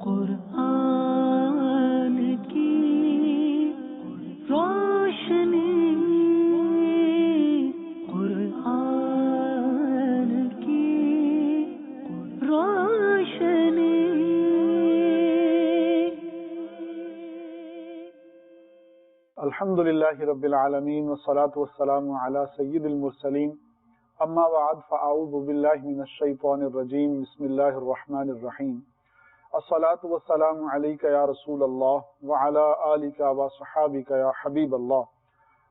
قرآن کی روشنی، قرآن کی روشنی۔ الحمدللہ رب العالمین والصلاة والسلام علی سید المرسلین، اما بعد فاعوذ باللہ من الشیطان الرجیم، بسم اللہ الرحمن الرحیم۔ الصلاة والسلام علیک یا رسول اللہ وعلی آلک وصحابک یا حبیب اللہ۔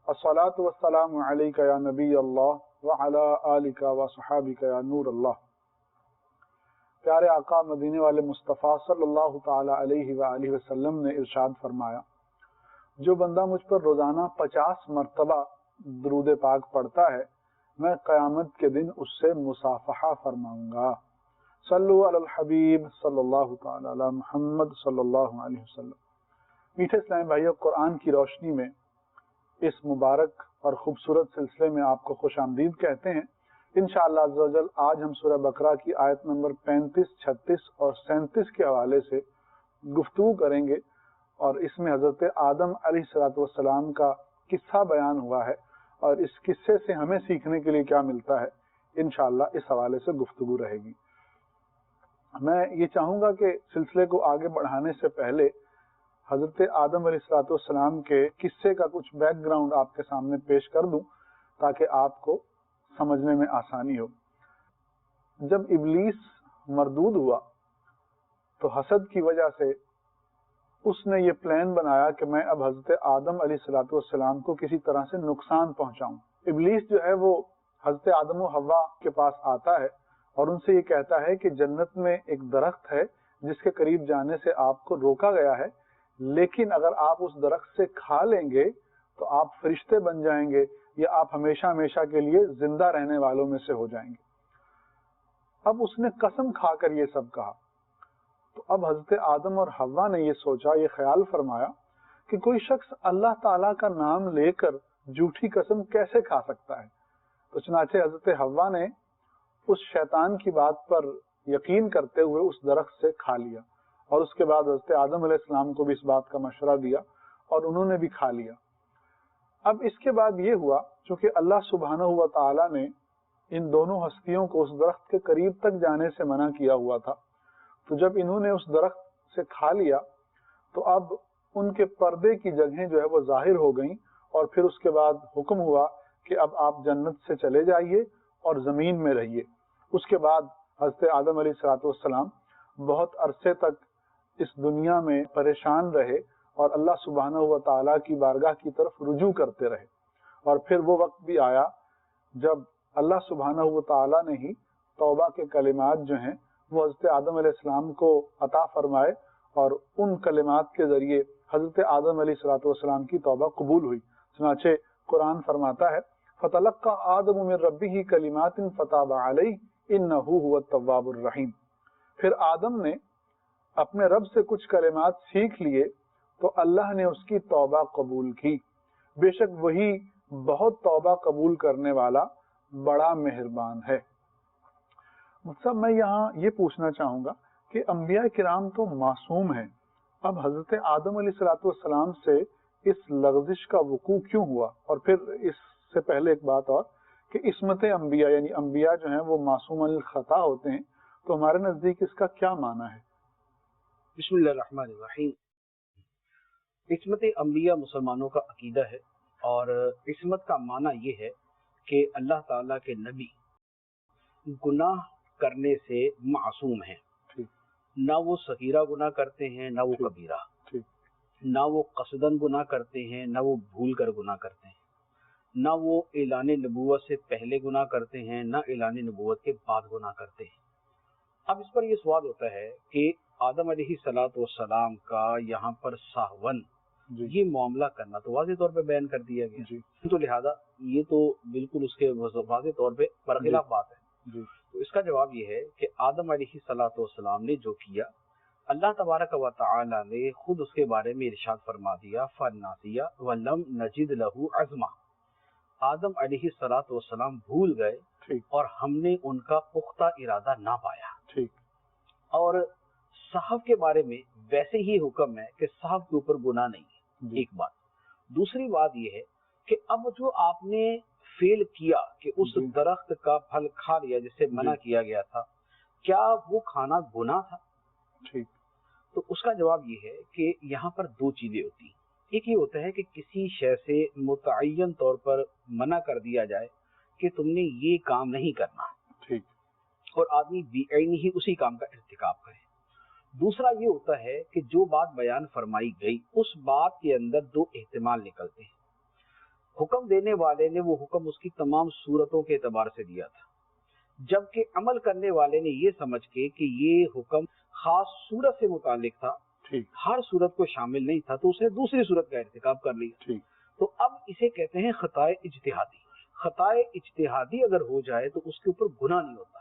الصلاة والسلام علیک یا نبی اللہ وعلی آلک وصحابک یا نور اللہ۔ پیارے آقا مدینے والے مصطفیٰ صلی اللہ تعالی علیہ وآلہ وسلم نے ارشاد فرمایا، جو بندہ مجھ پر روزانہ 50 مرتبہ درود پاک پڑھتا ہے، میں قیامت کے دن اس سے مصافحہ فرماؤں گا۔ صلو علی الحبیب صلی اللہ تعالی علی محمد صلی اللہ علیہ وسلم۔ میٹھے اسلامی بھائیو، قرآن کی روشنی میں اس مبارک اور خوبصورت سلسلے میں آپ کو خوش آمدید کہتے ہیں۔ انشاءاللہ عز و جل آج ہم سورہ بقرہ کی آیت نمبر 35، 36 اور 37 کے حوالے سے گفتگو کریں گے، اور اس میں حضرت آدم علیہ السلام کا قصہ بیان ہوا ہے، اور اس قصے سے ہمیں سیکھنے کے لیے کیا ملتا ہے، انشاءاللہ اس حوالے سے گفتگو رہے گی۔ میں یہ چاہوں گا کہ سلسلے کو آگے بڑھانے سے پہلے حضرت آدم علیہ السلام کے قصے کا کچھ بیک گراؤنڈ آپ کے سامنے پیش کر دوں تاکہ آپ کو سمجھنے میں آسانی ہو۔ جب ابلیس مردود ہوا تو حسد کی وجہ سے اس نے یہ پلان بنایا کہ میں اب حضرت آدم علیہ السلام کو کسی طرح سے نقصان پہنچاؤں۔ ابلیس جو ہے وہ حضرت آدم و حوا کے پاس آتا ہے اور ان سے یہ کہتا ہے کہ جنت میں ایک درخت ہے جس کے قریب جانے سے آپ کو روکا گیا ہے، لیکن اگر آپ اس درخت سے کھا لیں گے تو آپ فرشتے بن جائیں گے، یا آپ ہمیشہ ہمیشہ کے لیے زندہ رہنے والوں میں سے ہو جائیں گے۔ اب اس نے قسم کھا کر یہ سب کہا، تو اب حضرت آدم اور حوا نے یہ سوچا، یہ خیال فرمایا کہ کوئی شخص اللہ تعالیٰ کا نام لے کر جھوٹی قسم کیسے کھا سکتا ہے۔ تو چنانچہ حضرت حوا نے اس شیطان کی بات پر یقین کرتے ہوئے اس درخت سے کھا لیا، اور اس کے بعد حضرت آدم علیہ السلام کو بھی اس بات کا مشورہ دیا اور انہوں نے بھی کھا لیا۔ اب اس کے بعد یہ ہوا، چونکہ اللہ سبحانہ و تعالیٰ نے ان دونوں ہستیوں کو اس درخت کے قریب تک جانے سے منع کیا ہوا تھا، تو جب انہوں نے اس درخت سے کھا لیا تو اب ان کے پردے کی جگہیں جو ہے وہ ظاہر ہو گئیں، اور پھر اس کے بعد حکم ہوا کہ اب آپ جنت سے چلے جائیے اور زمین میں رہیے۔ اس کے بعد حضرت آدم علیہ السلام بہت عرصے تک اس دنیا میں پریشان رہے اور اللہ سبحانہ و تعالیٰ کی بارگاہ کی طرف رجوع کرتے رہے، اور پھر وہ وقت بھی آیا جب اللہ سبحانہ و تعالیٰ نے ہی توبہ کے کلمات جو ہیں وہ حضرت آدم علیہ السلام کو عطا فرمائے، اور ان کلمات کے ذریعے حضرت آدم علیہ السلام کی توبہ قبول ہوئی۔ چنانچہ قرآن فرماتا ہے، فَتَلَقَّى آدَمُ مِن رَبِّهِ كَلِمَاتٍ فَتَابَ عَلَيْهِ إِنَّهُ هُوَ التَّوَّابُ الرَّحِيمُ۔ پھر آدم نے اپنے رب سے کچھ کلمات سیکھ لیے تو اللہ نے اس کی توبہ قبول کی، بے شک وہی بہت توبہ قبول کرنے والا بڑا مہربان ہے۔ مطلب میں یہاں یہ پوچھنا چاہوں گا کہ انبیاء کرام تو معصوم ہیں، اب حضرت آدم علیہ السلام سے اس لغزش کا وقوع کیوں ہوا؟ اور پھر اس سے پہلے ایک بات اور کہ عصمت انبیاء، یعنی انبیاء جو ہیں وہ معصوم الخطا ہوتے ہیں، تو ہمارے نزدیک اس کا کیا معنی ہے؟ بسم اللہ الرحمن الرحیم۔ عصمت انبیاء مسلمانوں کا عقیدہ ہے، اور عصمت کا معنی یہ ہے کہ اللہ تعالیٰ کے نبی گناہ کرنے سے معصوم ہیں، نہ وہ صغیرہ گناہ کرتے ہیں نہ وہ کبیرہ، نہ وہ قصدن گناہ کرتے ہیں نہ وہ بھول کر گناہ کرتے ہیں، نہ وہ اعلان نبوت سے پہلے گناہ کرتے ہیں نہ اعلان نبوت کے بعد گناہ کرتے ہیں۔ اب اس پر یہ سوال ہوتا ہے کہ آدم علیہ السلام کا یہاں پر ساہون یہ معاملہ کرنا تو واضح طور پہ بیان کر دیا گیا، تو لہذا یہ تو بالکل اس کے واضح طور پہ برخلاف بات ہے۔ تو اس کا جواب یہ ہے کہ آدم علیہ السلام نے جو کیا، اللہ تبارک و تعالی نے خود اس کے بارے میں ارشاد فرما دیا، فَنَاسِيَ وَلَمْ نَجِدْ لَهُ عَزْمًا۔ آدم علیہ السلام بھول گئے ٹھیک اور ہم نے ان کا پختہ ارادہ نہ پایا. ٹھیک اور صاحب کے بارے میں ویسے ہی حکم ہے کہ صاحب کے اوپر گناہ نہیں ہے. جی ایک بات. دوسری بات یہ ہے کہ اب جو آپ نے فیل کیا کہ اس جی درخت کا پھل کھا لیا جس سے منع جی کیا گیا تھا، کیا وہ کھانا گناہ تھا؟ ٹھیک تو اس کا جواب یہ ہے کہ یہاں پر دو چیزیں ہوتی ہیں. ایک یہ ہوتا ہے کہ کسی شے سے متعین طور پر منع کر دیا جائے کہ تم نے یہ کام نہیں کرنا، ٹھیک اور آدمی بعینی ہی اسی کام کا ارتکاب کرے. دوسرا یہ ہوتا ہے کہ جو بات بیان فرمائی گئی اس بات کے اندر دو احتمال نکلتے ہیں. حکم دینے والے نے وہ حکم اس کی تمام صورتوں کے اعتبار سے دیا تھا، جبکہ عمل کرنے والے نے یہ سمجھ کے کہ یہ حکم خاص صورت سے متعلق تھا، ٹھیک ہر صورت کو شامل نہیں تھا، تو اس نے دوسری صورت کا ارتکاب کر لیا. ٹھیک تو اب اسے کہتے ہیں خطائے اجتہادی. خطائے اجتہادی اگر ہو جائے تو اس کے اوپر گناہ نہیں ہوتا.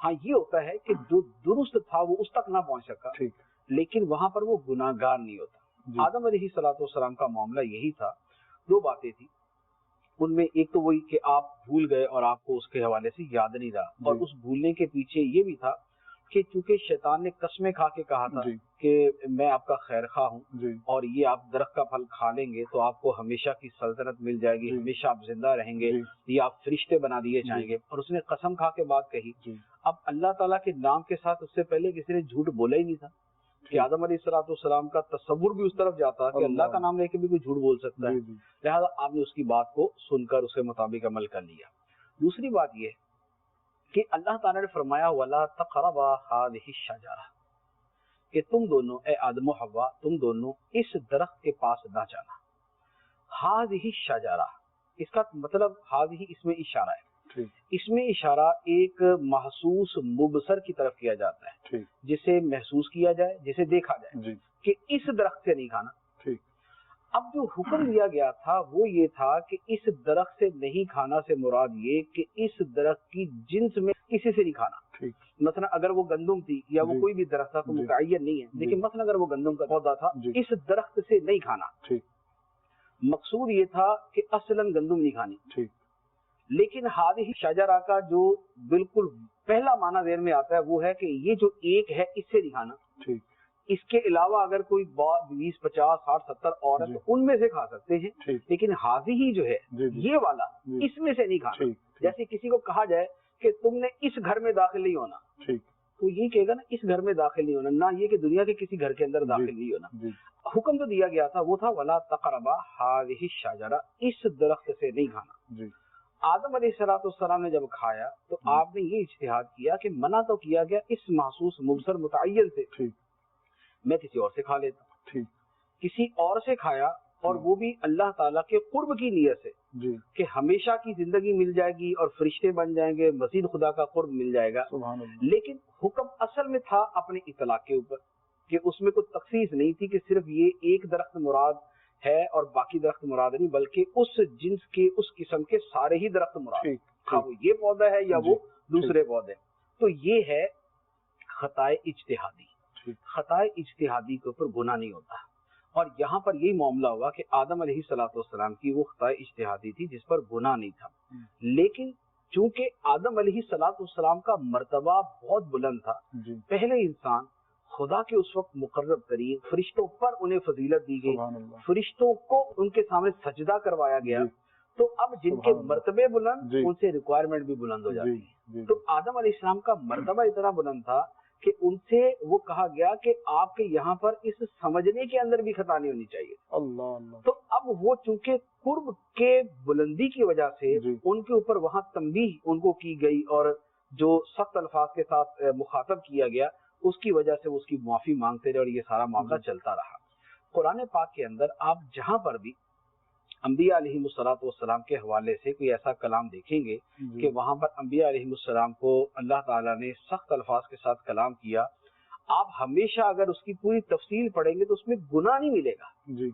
ہاں یہ ہوتا ہے کہ جو درست تھا وہ اس تک نہ پہنچ سکا، ٹھیک لیکن وہاں پر وہ گناہگار نہیں ہوتا. جی آدم علیہ السلام کا معاملہ یہی تھا. دو باتیں تھی ان میں، ایک تو وہی کہ آپ بھول گئے اور آپ کو اس کے حوالے سے یاد نہیں رہا، اور جی اس بھولنے کے پیچھے یہ بھی تھا کہ چونکہ شیطان نے قسمیں کھا کے کہا تھا جی کہ میں آپ کا خیر خواہ ہوں جی اور یہ آپ درخت کا پھل کھا لیں گے تو آپ کو ہمیشہ کی سلطنت مل جائے گی، جی ہمیشہ آپ زندہ رہیں گے، جی یہ آپ فرشتے بنا دیے جی جائیں گے. اور اس نے قسم کھا کے بات کہی. جی اب اللہ تعالیٰ کے نام کے ساتھ اس سے پہلے کسی نے جھوٹ بولا ہی نہیں تھا کہ آدم علیہ السلام کا تصور بھی اس طرف جاتا کہ اللہ کا نام لے کے بھی کوئی جھوٹ بول سکتا ہے. جی جی لہٰذا آپ نے اس کی بات کو سن کر اس کے مطابق عمل کر لیا. دوسری بات یہ ہے کہ اللہ تعالیٰ نے فرمایا وَلَا تَقْرَبَا هَٰذِهِ الشَّجَرَةَ، کہ تم دونوں اے آدم و حوا تم دونوں اس درخت کے پاس نہ جانا. هَٰذِهِ الشَّجَرَةَ، اس کا مطلب هَٰذِهِ اس میں اشارہ ہے. ٹھیک اس میں اشارہ ایک محسوس مبصر کی طرف کیا جاتا ہے، ٹھیک جسے محسوس کیا جائے، جسے دیکھا جائے جی کہ اس درخت سے نہیں کھانا. ٹھیک اب جو حکم دیا گیا تھا وہ یہ تھا کہ اس درخت سے نہیں کھانا سے مراد یہ کہ اس درخت کی جنس میں کسی سے نہیں کھانا. ٹھیک مثلا اگر وہ گندم تھی یا وہ جی کوئی بھی درخت تھا تو جی متعین نہیں ہے، جی لیکن مثلا اگر وہ گندم کا پودا تھا جی اس درخت سے نہیں کھانا. ٹھیک مقصود یہ تھا کہ اصلاً گندم نہیں کھانی. ٹھیک لیکن ہادی شجرہ کا جو بالکل پہلا معنی ذہن میں آتا ہے وہ ہے کہ یہ جو ایک ہے اس سے نہیں کھانا. ٹھیک اس کے علاوہ اگر کوئی 20 50 60 70 اور ہے جی تو ان میں سے کھا سکتے ہیں، ٹھیک لیکن حاضی ہی جو ہے جی جی یہ والا جی اس میں سے نہیں کھانا. ٹھیک ٹھیک جیسے کسی کو کہا جائے کہ تم نے اس گھر میں داخل نہیں ہونا، ٹھیک تو یہ کہے گا نا اس گھر میں داخل نہیں ہونا، نہ یہ کہ دنیا کے کسی گھر کے اندر جی داخل نہیں ہونا. جی حکم جو دیا گیا تھا وہ تھا ولا تقربا هذه الشجرہ، اس درخت سے نہیں کھانا. جی آدم علیہ السلام نے جب کھایا تو آپ نے یہ اجتہاد کیا کہ منع تو کیا گیا اس محسوس مبصر متعین سے، ٹھیک میں کسی اور سے کھا لیتا. ٹھیک کسی اور سے کھایا اور وہ بھی اللہ تعالیٰ کے قرب کی نیت سے جی کہ ہمیشہ کی زندگی مل جائے گی اور فرشتے بن جائیں گے، مزید خدا کا قرب مل جائے گا. سبحان اللہ. لیکن حکم اصل میں تھا اپنے اطلاق کے اوپر کہ اس میں کوئی تخصیص نہیں تھی کہ صرف یہ ایک درخت مراد ہے اور باقی درخت مراد نہیں، بلکہ اس جنس کے اس قسم کے سارے ہی درخت مراد، ٹھیک ہاں وہ یہ پودا ہے یا جی وہ دوسرے پودے. تو یہ ہے خطائے اجتہادی. ٹھیک خطائے اجتہادی کے اوپر گناہ نہیں ہوتا. اور یہاں پر یہی معاملہ ہوا کہ آدم علیہ السلام کی وہ خطائے اجتہادی تھی جس پر گناہ نہیں تھا. لیکن چونکہ آدم علیہ السلام کا مرتبہ بہت بلند تھا، جی پہلے انسان خدا کے اس وقت مقرب ترین فرشتوں پر انہیں فضیلت دی گئی، سبحان اللہ. فرشتوں کو ان کے سامنے سجدہ کروایا گیا. جی تو اب جن کے سبحان اللہ. مرتبے بلند جی ان سے ریکوائرمنٹ بھی بلند ہو جاتی جی ہے. جی تو آدم علیہ السلام کا مرتبہ اتنا بلند تھا کہ ان سے وہ کہا گیا کہ آپ کے یہاں پر اس سمجھنے کے اندر بھی خطا نہیں ہونی چاہیے. اللہ اللہ. تو اب وہ چونکہ قرب کے بلندی کی وجہ سے جی ان کے اوپر وہاں تنبیہ ان کو کی گئی اور جو سخت الفاظ کے ساتھ مخاطب کیا گیا اس کی وجہ سے وہ اس کی معافی مانگتے رہے اور یہ سارا معاملہ چلتا رہا. قرآن پاک کے اندر آپ جہاں پر بھی انبیاء علیہ السلام کے حوالے سے کوئی ایسا کلام دیکھیں گے جی کہ وہاں پر انبیاء علیہ السلام کو اللہ تعالیٰ نے سخت الفاظ کے ساتھ کلام کیا، آپ ہمیشہ اگر اس کی پوری تفصیل پڑھیں گے تو اس میں گناہ نہیں ملے گا. جی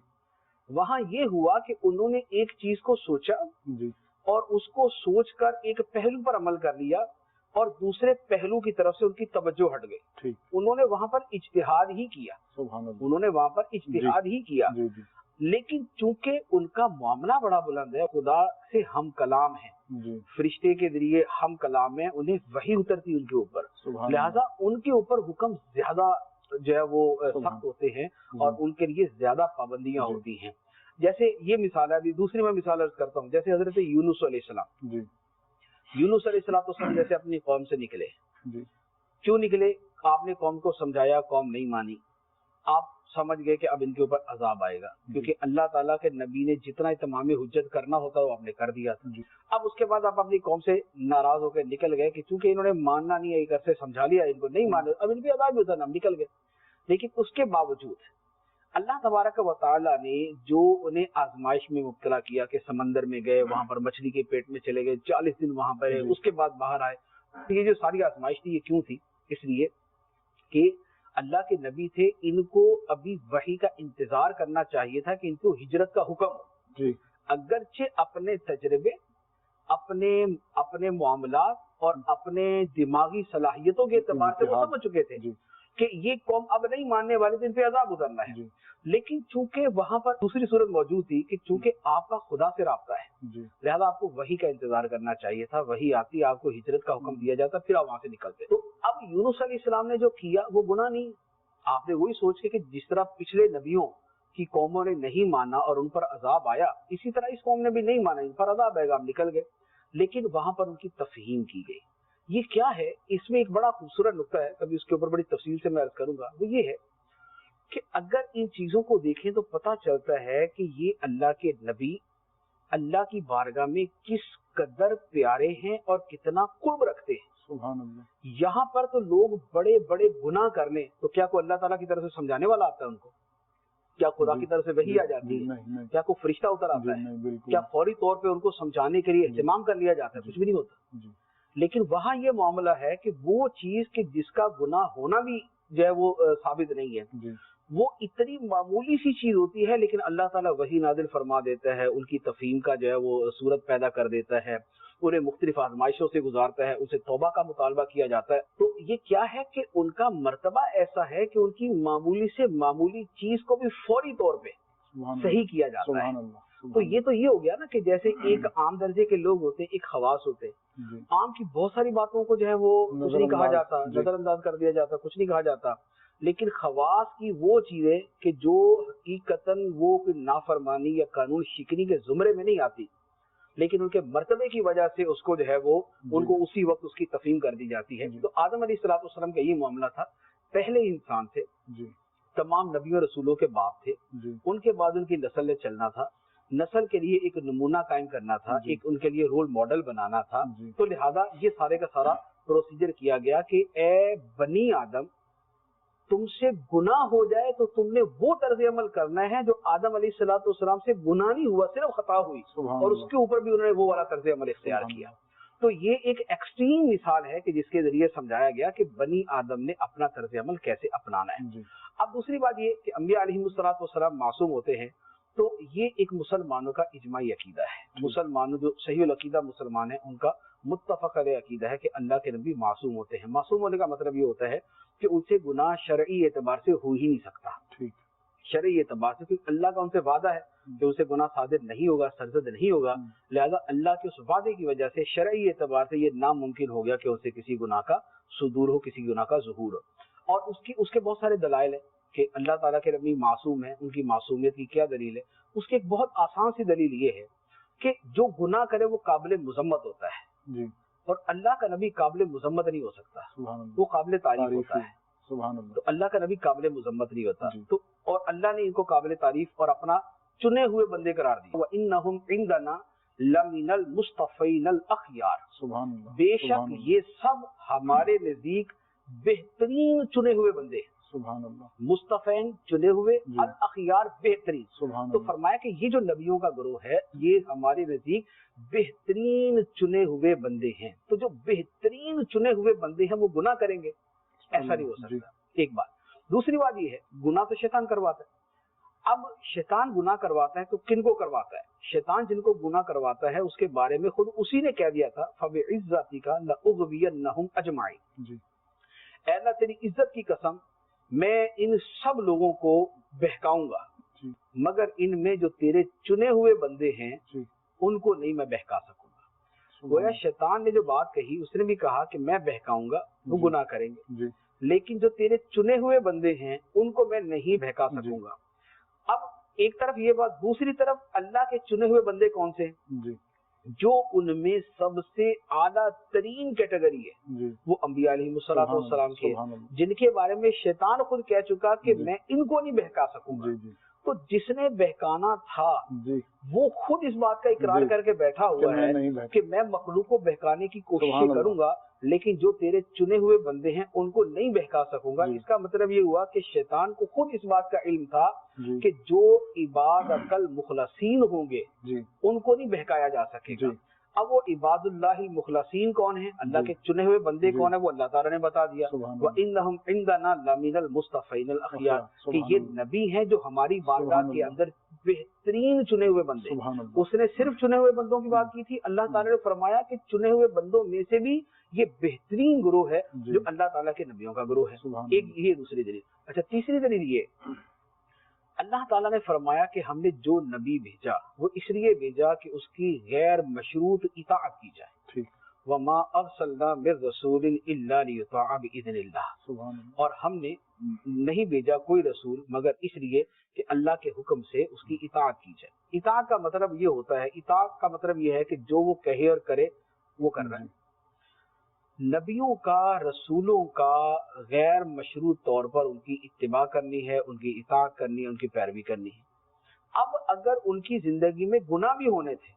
وہاں یہ ہوا کہ انہوں نے ایک چیز کو سوچا جی اور اس کو سوچ کر ایک پہلو پر عمل کر لیا اور دوسرے پہلو کی طرف سے ان کی توجہ ہٹ گئی. ٹھیک انہوں نے وہاں پر اجتہاد ہی کیا، سبحان اللہ. انہوں نے وہاں پر اجتہاد ہی کیا. جی جی لیکن چونکہ ان کا معاملہ بڑا بلند ہے، خدا سے ہم کلام ہیں، جی فرشتے کے ذریعے ہم کلام ہیں، انہیں وحی اترتی ان کے اوپر، سبحان لہذا ان کے اوپر حکم زیادہ جو ہے وہ سخت ہوتے ہیں اور ان کے لیے زیادہ پابندیاں جی ہوتی ہیں۔ جیسے یہ مثال ہے، ابھی دوسری میں مثال عرض کرتا ہوں، جیسے حضرت یونس علیہ السلام، جی یونس علیہ السلام جیسے اپنی قوم سے نکلے، جی کیوں نکلے؟ آپ نے قوم کو سمجھایا، قوم نہیں مانی، آپ سمجھ گئے کہ اب ان کے اوپر عذاب آئے گا، کیونکہ اللہ تعالیٰ کے نبی نے جتنا اتمام حجت کرنا ہوتا وہ آپ نے کر دیا تھا۔ جی اب اس کے بعد آپ اپنی قوم سے ناراض ہو کے نکل گئے کہ چونکہ انہوں نے ماننا نہیں ہے، ایک عرصے سمجھا لیا، ان کو نہیں مانا، اب ان پہ عذاب بھی ہوتا، ہم نکل گئے۔ لیکن اس کے باوجود اللہ تبارک و تعالیٰ نے جو انہیں آزمائش میں مبتلا کیا کہ سمندر میں گئے، وہاں پر مچھلی کے پیٹ میں چلے گئے، 40 دن وہاں پر رہے، اس کے بعد باہر آئے، یہ جو ساری آزمائش تھی یہ کیوں تھی؟ اس لیے کہ اللہ کے نبی تھے، ان کو ابھی وحی کا انتظار کرنا چاہیے تھا کہ ان کو ہجرت کا حکم ہو۔ جی اگرچہ اپنے تجربے، اپنے معاملات اور اپنے دماغی صلاحیتوں کے اعتبار سے وہ سمجھ چکے تھے جی کہ یہ قوم اب نہیں ماننے والی تھی، ان پہ عذاب اترنا ہے، جی لیکن چونکہ وہاں پر دوسری صورت موجود تھی کہ چونکہ آپ کا خدا سے رابطہ ہے، جی لہذا آپ کو وحی کا انتظار کرنا چاہیے تھا، وحی آتی، آپ کو ہجرت کا حکم دیا جاتا، پھر آپ وہاں سے نکلتے۔ تو اب یونس علیہ السلام نے جو کیا وہ گناہ نہیں، آپ نے وہی سوچ کے کہ جس طرح پچھلے نبیوں کی قوموں نے نہیں مانا اور ان پر عذاب آیا، اسی طرح اس قوم نے بھی نہیں مانا، ان پر عذاب آئے گا، ہم نکل گئے۔ لیکن وہاں پر ان کی تفہیم کی گئی۔ یہ کیا ہے؟ اس میں ایک بڑا خوبصورت نقطہ ہے، کبھی اس کے اوپر بڑی تفصیل سے میں عرض کروں گا، وہ یہ ہے کہ اگر ان چیزوں کو دیکھیں تو پتہ چلتا ہے کہ یہ اللہ کے نبی اللہ کی بارگاہ میں کس قدر پیارے ہیں اور کتنا قرب رکھتے ہیں۔ سبحان اللہ۔ یہاں پر تو لوگ بڑے بڑے گناہ کر لیں تو کیا کوئی اللہ تعالیٰ کی طرف سے سمجھانے والا آتا ہے ان کو؟ کیا خدا کی طرف سے وحی آ جاتی ہے؟ نہیں کیا کوئی فرشتہ اتر آتا ہے؟ بالکل کیا فوری طور پہ ان کو سمجھانے کے لیے اہتمام کر لیا جاتا ہے؟ کچھ بھی نہیں ہوتا۔ جی لیکن وہاں یہ معاملہ ہے کہ وہ چیز کہ جس کا گناہ ہونا بھی جو ہے وہ ثابت نہیں ہے، جی وہ اتنی معمولی سی چیز ہوتی ہے، لیکن اللہ تعالیٰ وحی نازل فرما دیتا ہے، ان کی تفہیم کا جو ہے وہ صورت پیدا کر دیتا ہے، انہیں مختلف آزمائشوں سے گزارتا ہے، اسے توبہ کا مطالبہ کیا جاتا ہے۔ تو یہ کیا ہے کہ ان کا مرتبہ ایسا ہے کہ ان کی معمولی سے معمولی چیز کو بھی فوری طور پہ صحیح کیا جاتا ہے۔ سبحان اللہ۔ تو یہ ہو گیا نا کہ جیسے ایک عام درجے کے لوگ ہوتے ہیں، ایک خواص ہوتے ہیں، جی عام کی بہت ساری باتوں کو جو ہے وہ کچھ نہیں کہا جاتا، نظر انداز کر دیا جاتا، کچھ نہیں کہا جاتا، لیکن خواص کی وہ چیزیں کہ جو حقیقتاً وہ نافرمانی یا قانون شکنی کے زمرے میں نہیں آتی، لیکن ان کے مرتبے کی وجہ سے اس کو جو ہے وہ ان کو اسی وقت اس کی تفہیم کر دی جاتی ہے۔ تو آدم علیہ السلام کا یہ معاملہ تھا، پہلے انسان تھے، جی تمام نبیوں رسولوں کے باپ تھے، جی ان کے بعد ان کی نسل نے چلنا تھا، نسل کے لیے ایک نمونہ قائم کرنا تھا، ایک ان کے لیے رول ماڈل بنانا تھا۔ تو لہذا یہ سارے کا سارا پروسیجر کیا گیا کہ اے بنی آدم، تم سے گناہ ہو جائے تو تم نے وہ طرز عمل کرنا ہے جو آدم علیہ السلام سے گناہ نہیں ہوا، صرف خطا ہوئی، اور اس کے اوپر بھی انہوں نے وہ والا طرز عمل اختیار کیا۔ تو یہ ایک ایکسٹریم مثال ہے کہ جس کے ذریعے سمجھایا گیا کہ بنی آدم نے اپنا طرز عمل کیسے اپنانا ہے۔ اب دوسری بات یہ کہ انبیاء علیہ السلام معصوم ہوتے ہیں، تو یہ ایک مسلمانوں کا اجماعی عقیدہ ہے۔ مسلمانوں جو صحیح العقیدہ مسلمان ہیں ان کا متفق علیہ عقیدہ ہے کہ اللہ کے نبی معصوم ہوتے ہیں۔ معصوم ہونے کا مطلب یہ ہوتا ہے کہ ان سے گناہ شرعی اعتبار سے ہو ہی نہیں سکتا، شرعی اعتبار سے، کیونکہ اللہ کا ان سے وعدہ ہے کہ ان سے گناہ صادر نہیں ہوگا، سرزد نہیں ہوگا، لہذا اللہ کے اس وعدے کی وجہ سے شرعی اعتبار سے یہ ناممکن ہو گیا کہ ان سے کسی گناہ کا صدور ہو، کسی گناہ کا ظہور ہو۔ اور اس کے بہت سارے دلائل ہیں کہ اللہ تعالیٰ کے نبی معصوم ہیں، ان کی معصومیت کی کیا دلیل ہے؟ اس کی ایک بہت آسان سی دلیل یہ ہے کہ جو گناہ کرے وہ قابل مذمت ہوتا ہے، جی اور اللہ کا نبی قابل مذمت نہیں ہو سکتا، وہ قابل تعریف ہوتا ہے۔ سبحان اللہ۔ تو اللہ کا نبی قابل مذمت نہیں ہوتا، تو اور اللہ نے ان کو قابل تعریف اور اپنا چنے ہوئے بندے قرار دیا۔ وَإِنَّهُمْ عِنْدَنَا لَمِنَ الْمُصْطَفَيْنَ الْأَخْيَارِ، سبحان اللہ۔ بے شک یہ سب ہمارے نزدیک بہترین چنے ہوئے بندے ہیں۔ سبحان اللہ۔ مصطفین چنے ہوئے، الاخیار بہترین۔ سبحان تو اللہ۔ فرمایا کہ یہ جو نبیوں کا گروہ ہے یہ ہمارے نزدیک بہترین چنے ہوئے بندے ہیں۔ تو جو بہترین چنے ہوئے بندے ہیں وہ گناہ کریں گے؟ ایسا نہیں ہو سکتا، ایک بات۔ دوسری بات یہ ہے گناہ تو شیطان کرواتا ہے۔ اب شیطان گناہ کرواتا ہے تو کن کو کرواتا ہے؟ شیطان جن کو گناہ کرواتا ہے اس کے بارے میں خود اسی نے کہہ دیا تھا فَبِعِزَّتِكَ لَأُغْوِيَنَّهُمْ أَجْمَعِينَ، جی اے اللہ تیری عزت کی قسم میں ان سب لوگوں کو بہکاؤں گا، مگر ان میں جو تیرے چنے ہوئے بندے ہیں ان کو نہیں میں بہکا سکوں گا۔ گویا شیطان نے جو بات کہی اس نے بھی کہا کہ میں بہکاؤں گا وہ جی گناہ کریں گے، جی لیکن جو تیرے چنے ہوئے بندے ہیں ان کو میں نہیں بہکا جی سکوں گا۔ اب ایک طرف یہ بات، دوسری طرف اللہ کے چنے ہوئے بندے کون سے ہیں؟ جی جو ان میں سب سے اعلیٰ ترین کیٹیگری ہے جی وہ انبیاء علیہ السلام کے، سبحان اللہ، جن کے بارے میں شیطان خود کہہ چکا کہ جی میں ان کو نہیں بہکا سکوں گا۔ جی جی تو جس نے بہکانا تھا جی وہ خود اس بات کا اقرار جی کر کے بیٹھا کہ ہوا میں ہے نہیں بہتا، کہ میں مخلوق کو بہکانے کی سبحان کوشش اللہ، کروں گا لیکن جو تیرے چنے ہوئے بندے ہیں ان کو نہیں بہکا سکوں گا۔ جی اس کا مطلب یہ ہوا کہ شیطان کو خود اس بات کا علم تھا جی کہ جو عباد المخلصین ہوں گے جی ان کو نہیں بہکایا جا سکے گا۔ جی اب وہ عباد اللہ المخلصین کون ہیں؟ اللہ جی کے چنے ہوئے بندے جی کون ہیں؟ وہ اللہ تعالیٰ نے بتا دیا، سبحان اللہ، وَإِنَّهُمْ عِنْدَنَا لَمِنَ الْمُصْطَفَيْنَ الْأَخْيَارِ، کہ سبحان یہ اللہ، نبی ہیں جو ہماری بارگاہ سبحان کے اللہ، اندر بہترین چنے ہوئے بندے۔ سبحان اللہ، اس نے صرف چنے ہوئے بندوں کی بات کی تھی، اللہ تعالیٰ نے فرمایا کہ چنے ہوئے بندوں میں سے بھی یہ بہترین گروہ ہے جی جو اللہ تعالیٰ کے نبیوں کا گروہ ہے۔ سبحان ایک اللہ، یہ دوسری دلیل۔ اچھا تیسری دلیل یہ، اللہ تعالیٰ نے فرمایا کہ ہم نے جو نبی بھیجا وہ اس لیے بھیجا کہ اس کی غیر مشروط اطاعت کی جائے، ٹھیک، وما ارسلنا من رسول الا لیطاع باذن اللہ، سبحان اللہ، اور ہم نے نہیں بھیجا کوئی رسول مگر اس لیے کہ اللہ کے حکم سے اس کی اطاعت کی جائے۔ اطاعت کا مطلب یہ ہوتا ہے، اطاعت کا مطلب یہ ہے کہ جو وہ کہے اور کرے وہ کر رہا ہے۔ نبیوں کا، رسولوں کا غیر مشروط طور پر ان کی اتباع کرنی ہے، ان کی اطاعت کرنی ہے، ان کی پیروی کرنی ہے۔ اب اگر ان کی زندگی میں گناہ بھی ہونے تھے،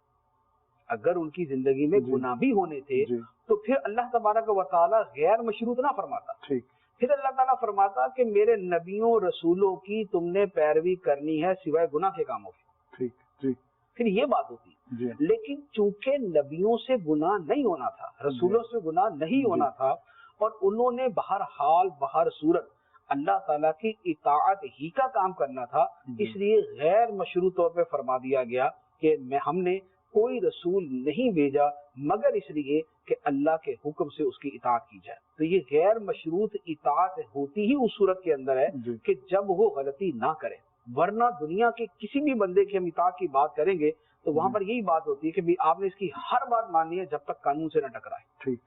اگر ان کی زندگی میں جی گناہ بھی ہونے تھے جی تو پھر اللہ تبارک و تعالیٰ غیر مشروط نہ فرماتا، ٹھیک، پھر اللہ تعالیٰ فرماتا کہ میرے نبیوں رسولوں کی تم نے پیروی کرنی ہے سوائے گناہ کے کاموں کے، ٹھیک، جی پھر یہ بات ہوتی۔ جی لیکن چونکہ نبیوں سے گناہ نہیں ہونا تھا، رسولوں سے گناہ نہیں ہونا تھا، اور انہوں نے بہرحال بہر صورت اللہ تعالیٰ کی اطاعت ہی کا کام کرنا تھا، اس لیے غیر مشروط طور پہ فرما دیا گیا کہ ہم نے کوئی رسول نہیں بھیجا مگر اس لیے کہ اللہ کے حکم سے اس کی اطاعت کی جائے۔ تو یہ غیر مشروط اطاعت ہوتی ہی اس صورت کے اندر ہے جی کہ جب وہ غلطی نہ کرے، ورنہ دنیا کے کسی بھی بندے کی ہم اطاعت کی بات کریں گے تو وہاں پر یہی بات ہوتی ہے کہ بھی آپ نے اس کی ہر بات ماننی ہے جب تک قانون سے نہ ٹکرائے، ٹھیک،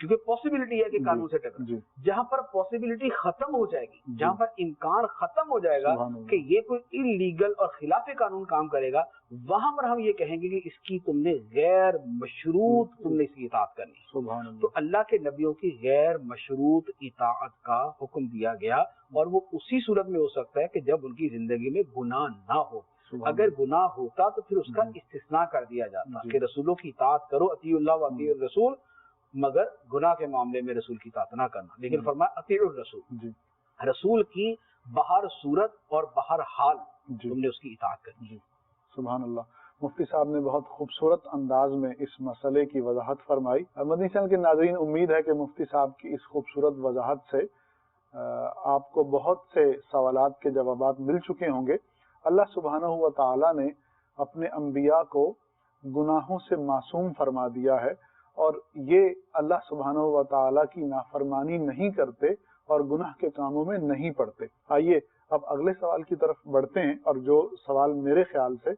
کیونکہ پاسبلٹی ہے کہ قانون سے ٹکرائے۔ جی جہاں پر پاسبلٹی ختم ہو جائے گی، جہاں پر امکان ختم ہو جائے گا سبحان اللہ، کہ یہ کوئی انلیگل اور خلاف قانون کام کرے گا، وہاں پر ہم یہ کہیں گے کہ اس کی تم نے غیر مشروط تم نے اس کی اطاعت کرنی ہے۔ سبحان تو اللہ، اللہ کے نبیوں کی غیر مشروط اطاعت کا حکم دیا گیا، اور وہ اسی صورت میں ہو سکتا ہے کہ جب ان کی زندگی میں گناہ نہ ہو۔ سبحان اگر اللہ، گناہ ہوتا تو پھر اس کا جی استثناء کر دیا جاتا جی کہ رسولوں کی اطاعت کرو، اطیعوا اللہ و اطیعوا الرسول، مگر گناہ کے معاملے میں رسول کی اطاعت نہ کرنا۔ لیکن فرمایا اطیعوا الرسول، جی رسول کی بہر صورت اور بہر حال جی تم نے اس کی اطاعت کرنی۔ جی سبحان اللہ۔ مفتی صاحب نے بہت خوبصورت انداز میں اس مسئلے کی وضاحت فرمائی۔ مدنی چینل کے ناظرین، امید ہے کہ مفتی صاحب کی اس خوبصورت وضاحت سے آپ کو بہت سے سوالات کے جوابات مل چکے ہوں گے۔ اللہ سبحانہ و تعالی نے اپنے انبیاء کو گناہوں سے معصوم فرما دیا ہے، اور یہ اللہ سبحانہ و تعالی کی نافرمانی نہیں کرتے اور گناہ کے کاموں میں نہیں پڑتے۔ آئیے اب اگلے سوال کی طرف بڑھتے ہیں، اور جو سوال میرے خیال سے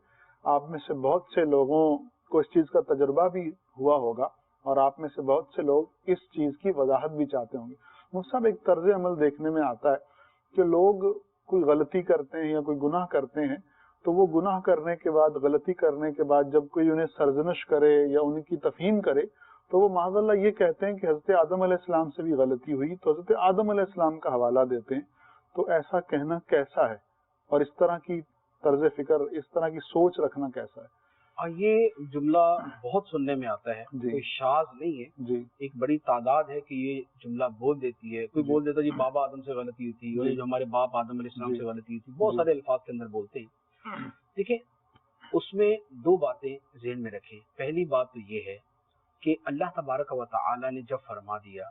آپ میں سے بہت سے لوگوں کو اس چیز کا تجربہ بھی ہوا ہوگا، اور آپ میں سے بہت سے لوگ اس چیز کی وضاحت بھی چاہتے ہوں گے۔ مفتی صاحب، ایک طرز عمل دیکھنے میں آتا ہے کہ لوگ کوئی غلطی کرتے ہیں یا کوئی گناہ کرتے ہیں، تو وہ گناہ کرنے کے بعد، غلطی کرنے کے بعد جب کوئی انہیں سرزنش کرے یا ان کی تفہیم کرے تو وہ معاذ اللہ یہ کہتے ہیں کہ حضرت آدم علیہ السلام سے بھی غلطی ہوئی، تو حضرت آدم علیہ السلام کا حوالہ دیتے ہیں۔ تو ایسا کہنا کیسا ہے، اور اس طرح کی طرز فکر، اس طرح کی سوچ رکھنا کیسا ہے؟ اور یہ جملہ بہت سننے میں آتا ہے، جی کوئی شاذ نہیں ہے، جی ایک بڑی تعداد ہے کہ یہ جملہ بول دیتی ہے۔ کوئی جی بول دیتا جی بابا آدم سے غلطی ہوئی تھی، اور جی یہ جو ہمارے باپ آدم علیہ السلام جی سے غلطی ہوئی تھی، بہت جی سارے الفاظ کے اندر بولتے ہیں۔ دیکھیں، اس میں دو باتیں ذہن میں رکھیں۔ پہلی بات تو یہ ہے کہ اللہ تبارک و تعالی نے جب فرما دیا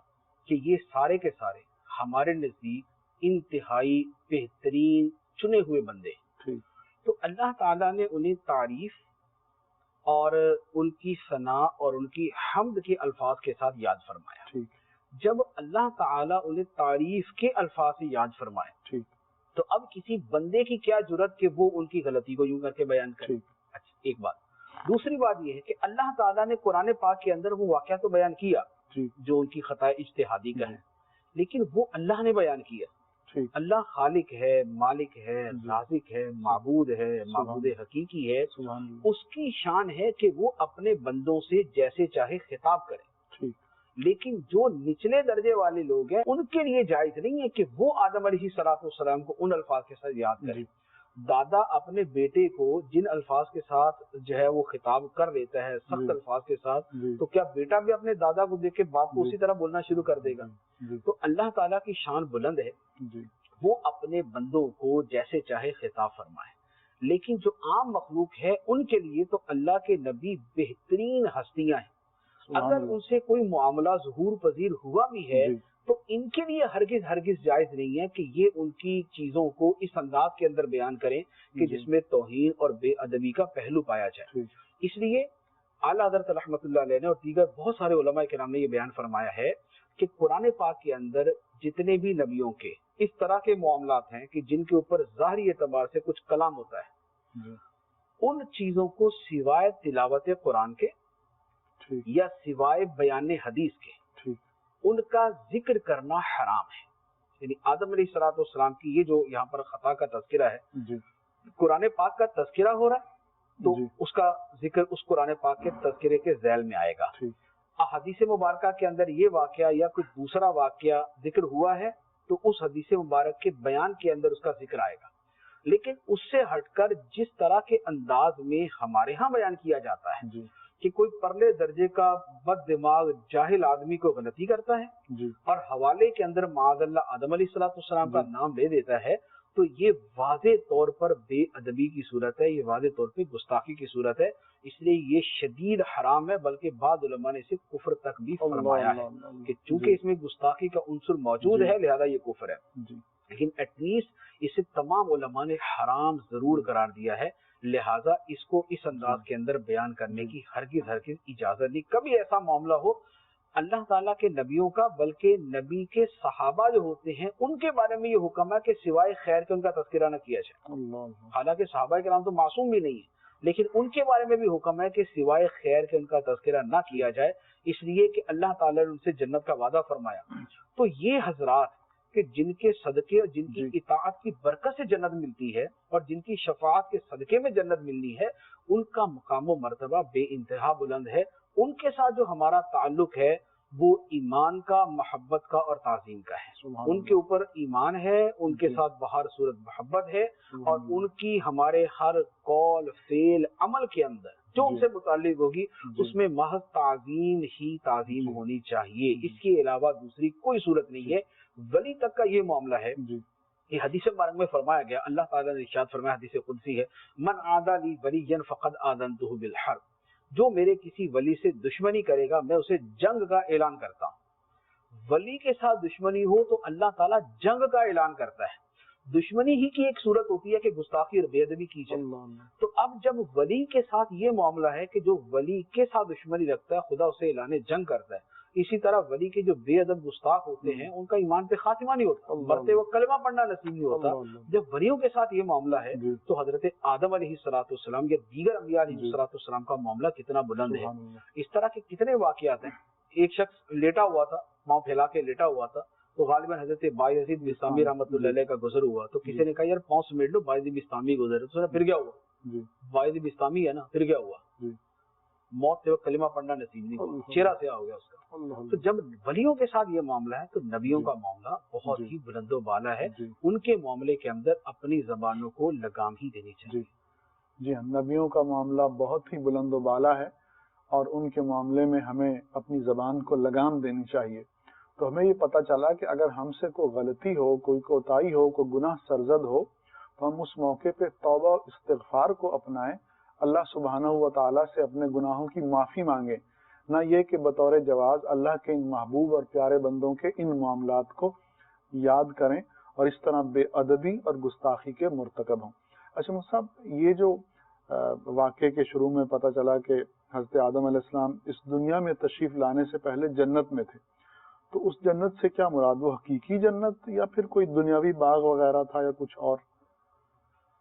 کہ یہ سارے کے سارے ہمارے نزدیک انتہائی بہترین چنے ہوئے بندے ہیں، ٹھیک، تو اللہ تعالیٰ نے انہیں تعریف اور ان کی ثنا اور ان کی حمد کے الفاظ کے ساتھ یاد فرمایا۔ ٹھیک، جب اللہ تعالیٰ انہیں تعریف کے الفاظ سے یاد فرمائے ٹھیک، تو اب کسی بندے کی کیا جرت کہ وہ ان کی غلطی کو یوں کر کے بیان کرے۔ ٹھیک، اچھا، ایک بات۔ دوسری بات یہ ہے کہ اللہ تعالیٰ نے قرآن پاک کے اندر وہ واقعہ تو بیان کیا جو ان کی خطا اجتہادی کا ہے، لیکن وہ اللہ نے بیان کیا۔ اللہ خالق ہے، مالک ہے، رازق ہے، معبود ہے، معبود حقیقی ہے، اس کی شان ہے کہ وہ اپنے بندوں سے جیسے چاہے خطاب کرے، لیکن جو نچلے درجے والے لوگ ہیں ان کے لیے جائز نہیں ہے کہ وہ آدم علیہ السلام کو ان الفاظ کے ساتھ یاد کریں۔ دادا اپنے بیٹے کو جن الفاظ کے ساتھ جو ہے وہ خطاب کر دیتا ہے، سخت الفاظ کے ساتھ، تو کیا بیٹا بھی اپنے دادا کو دیکھ کے باپ کو اسی طرح بولنا شروع کر دے گا؟ تو اللہ تعالیٰ کی شان بلند ہے، وہ اپنے بندوں کو جیسے چاہے خطاب فرمائے، لیکن جو عام مخلوق ہے ان کے لیے تو اللہ کے نبی بہترین ہستیاں ہیں۔ اگر ان سے کوئی معاملہ ظہور پذیر ہوا بھی ہے تو ان کے لیے ہرگز جائز نہیں ہے کہ یہ ان کی چیزوں کو اس انداز کے اندر بیان کریں کہ جس میں توہین اور بے ادبی کا پہلو پایا جائے۔ اس لیے اعلیٰ حضرت رحمۃ اللہ علیہ نے اور دیگر بہت سارے علماء کرام نے یہ بیان فرمایا ہے کہ قرآن پاک کے اندر جتنے بھی نبیوں کے اس طرح کے معاملات ہیں کہ جن کے اوپر ظاہری اعتبار سے کچھ کلام ہوتا ہے، ان چیزوں کو سوائے تلاوت قرآن کے یا سوائے بیان حدیث کے ان کا ذکر کرنا حرام ہے۔ یعنی آدم علیہ السلام کی یہ جو یہاں پر خطا کا تذکرہ ہے، قرآن پاک کا تذکرہ ہو رہا ہے تو اس کا ذکر اس قرآن پاک کے تذکرے کے ذیل میں آئے گا۔ حدیث مبارکہ کے اندر یہ واقعہ یا کوئی دوسرا واقعہ ذکر ہوا ہے تو اس حدیث مبارک کے بیان کے اندر اس کا ذکر آئے گا، لیکن اس سے ہٹ کر جس طرح کے انداز میں ہمارے ہاں بیان کیا جاتا ہے کہ کوئی پرلے درجے کا بد دماغ جاہل آدمی کو غلطی کرتا ہے اور حوالے کے اندر معاذ اللہ آدم علیہ السلام کا نام لے دیتا ہے، تو یہ واضح طور پر بے ادبی کی صورت ہے، یہ واضح طور پہ گستاخی کی صورت ہے، اس لیے یہ شدید حرام ہے، بلکہ بعض علماء نے اسے کفر تک بھی فرمایا ہے کہ چونکہ اس میں گستاخی کا عنصر موجود ہے لہذا یہ کفر ہے، لیکن ایٹ لیسٹ اسے تمام علماء نے حرام ضرور قرار دیا ہے، لہٰذا اس کو اس انداز کے اندر بیان کرنے کی ہرگز اجازت نہیں۔ کبھی ایسا معاملہ ہو اللہ تعالیٰ کے نبیوں کا، بلکہ نبی کے صحابہ جو ہوتے ہیں ان کے بارے میں یہ حکم ہے کہ سوائے خیر کے ان کا تذکرہ نہ کیا جائے، حالانکہ صحابہ کرام تو معصوم بھی نہیں ہیں، لیکن ان کے بارے میں بھی حکم ہے کہ سوائے خیر کے ان کا تذکرہ نہ کیا جائے، اس لیے کہ اللہ تعالیٰ نے ان سے جنت کا وعدہ فرمایا۔ تو یہ حضرات کہ جن کے صدقے اور جن کی اطاعت کی برکت سے جنت ملتی ہے اور جن کی شفاعت کے صدقے میں جنت ملنی ہے، ان کا مقام و مرتبہ بے انتہا بلند ہے۔ ان کے ساتھ جو ہمارا تعلق ہے وہ ایمان کا، محبت کا اور تعظیم کا ہے۔ ان کے اوپر ایمان ہے، ان کے ساتھ بہر صورت محبت ہے، اور ان کی ہمارے ہر قول فعل عمل کے اندر جو ان سے متعلق ہوگی اس میں محض تعظیم ہی تعظیم ہونی چاہیے، اس کے علاوہ دوسری کوئی صورت نہیں ہے۔ ولی تک کا یہ معاملہ ہے کہ حدیث مبارک میں فرمایا گیا، اللہ تعالیٰ نے ارشاد فرمایا، حدیث قدسی ہے، من عادى لي وليا فقد آذنته بالحرب، جو میرے کسی ولی سے دشمنی کرے گا میں اسے جنگ کا اعلان کرتا ہوں۔ ولی کے ساتھ دشمنی ہو تو اللہ تعالیٰ جنگ کا اعلان کرتا ہے۔ دشمنی ہی کی ایک صورت ہوتی ہے کہ گستاخی اور بے ادبی کی جائے، تو اب جب ولی کے ساتھ یہ معاملہ ہے کہ جو ولی کے ساتھ دشمنی رکھتا ہے خدا اسے اعلان جنگ کرتا ہے، اسی طرح ولی کے جو بے ادب گستاخ ہوتے ہیں ان کا ایمان پہ خاتمہ نہیں ہوتا، مرتے وقت کلمہ پڑھنا نصیب نہیں ہوتا۔ جب ولیوں کے ساتھ یہ معاملہ ہے تو حضرت آدم علیہ السلام یا دیگر انبیاء علیہ السلام کا معاملہ کتنا بلند ہے۔ اس طرح کے کتنے واقعات ہیں۔ ایک شخص لیٹا ہوا تھا، پاؤں پھیلا کے لیٹا ہوا تھا، تو غالباً حضرت بایزید بستامی رحمۃ اللہ علیہ کا گزر ہوا، تو کسی نے کہا یار پاؤں سمیٹ لو، بایزید بستامی گزرے، تو پھر کیا ہوا؟ بایزید بستامی ہے نا، پھر کیا ہوا؟ موت سے وقت کلمہ پڑھنا نصیب نہیں ہوا، چہرہ سیاہ ہو گیا اس کا۔ تو جب ولیوں کے ساتھ یہ معاملہ ہے تو نبیوں کا معاملہ بہت ہی بلند و بالا ہے، ان کے معاملے کے اندر اپنی زبانوں کو لگام ہی دینی چاہیے۔ جی ہاں، نبیوں کا معاملہ بہت ہی بلند و بالا ہے اور ان کے معاملے میں ہمیں اپنی زبان کو لگام دینی چاہیے۔ تو ہمیں یہ پتہ چلا کہ اگر ہم سے کوئی غلطی ہو، کوئی کوتاہی ہو، کوئی گناہ سرزد ہو تو ہم اس موقع پہ توبہ و استغفار کو اپنائیں، اللہ سبحانہ و تعالیٰ سے اپنے گناہوں کی معافی مانگیں، نہ یہ کہ بطور جواز اللہ کے ان محبوب اور پیارے بندوں کے ان معاملات کو یاد کریں اور اس طرح بے ادبی اور گستاخی کے مرتکب ہوں۔ اچھا صاحب، یہ جو واقعے کے شروع میں پتہ چلا کہ حضرت آدم علیہ السلام اس دنیا میں تشریف لانے سے پہلے جنت میں تھے، تو اس جنت سے کیا مراد؟ وہ حقیقی جنت یا پھر کوئی دنیاوی باغ وغیرہ تھا یا کچھ اور؟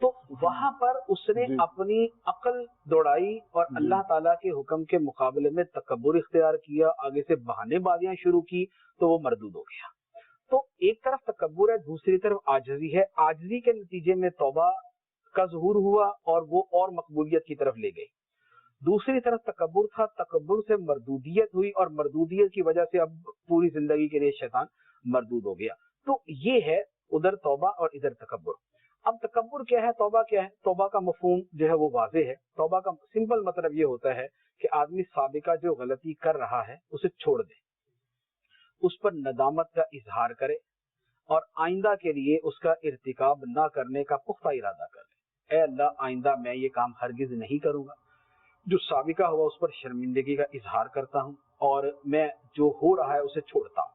تو وہاں پر اس نے اپنی عقل دوڑائی اور اللہ تعالیٰ کے حکم کے مقابلے میں تکبر اختیار کیا، آگے سے بہانے بازیاں شروع کی، تو وہ مردود ہو گیا۔ تو ایک طرف تکبر ہے، دوسری طرف عاجزی ہے، عاجزی کے نتیجے میں توبہ کا ظہور ہوا اور وہ اور مقبولیت کی طرف لے گئی۔ دوسری طرف تکبر تھا، تکبر سے مردودیت ہوئی اور مردودیت کی وجہ سے اب پوری زندگی کے لیے شیطان مردود ہو گیا۔ تو یہ ہے ادھر توبہ اور ادھر تکبر۔ اب تکبر کیا ہے، توبہ کیا ہے؟ توبہ کا مفہوم جو ہے وہ واضح ہے۔ توبہ کا سمپل مطلب یہ ہوتا ہے کہ آدمی سابقہ جو غلطی کر رہا ہے اسے چھوڑ دے، اس پر ندامت کا اظہار کرے اور آئندہ کے لیے اس کا ارتکاب نہ کرنے کا پختہ ارادہ کر لے۔ اے اللہ، آئندہ میں یہ کام ہرگز نہیں کروں گا۔ جو سابقہ ہوا اس پر شرمندگی کا اظہار کرتا ہوں اور میں جو ہو رہا ہے اسے چھوڑتا ہوں۔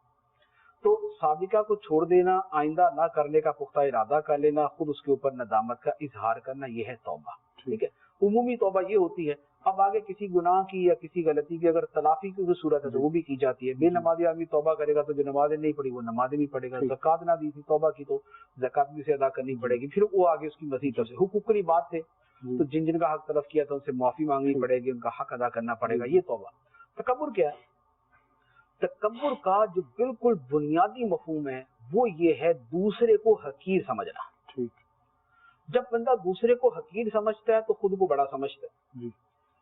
تو سابقہ کو چھوڑ دینا، آئندہ نہ کرنے کا پختہ ارادہ کر لینا، خود اس کے اوپر ندامت کا اظہار کرنا، یہ ہے توبہ۔ ٹھیک ہے، عمومی توبہ یہ ہوتی ہے۔ اب آگے کسی گناہ کی یا کسی غلطی کی اگر تلافی کی کوئی صورت ہے تو وہ بھی کی جاتی ہے۔ بے نمازی آدمی توبہ کرے گا تو جو نمازیں نہیں پڑھی وہ نمازیں نہیں پڑھے گا، زکوٰۃ نہ دی تھی توبہ کی تو زکوٰۃ بھی اسے ادا کرنی پڑے گی، پھر وہ آگے اس کی مزید طرف سے حقوق کی بات ہے تو جن جن کا حق تلف کیا تھا ان سے معافی مانگنی پڑے گی، ان کا حق ادا کرنا پڑے گا، یہ توبہ۔ تکبر کیا ہے؟ تکبر کا جو بالکل بنیادی مفہوم ہے وہ یہ ہے دوسرے کو حقیر سمجھنا۔ جب بندہ دوسرے کو حقیر سمجھتا ہے تو خود کو بڑا سمجھتا ہے،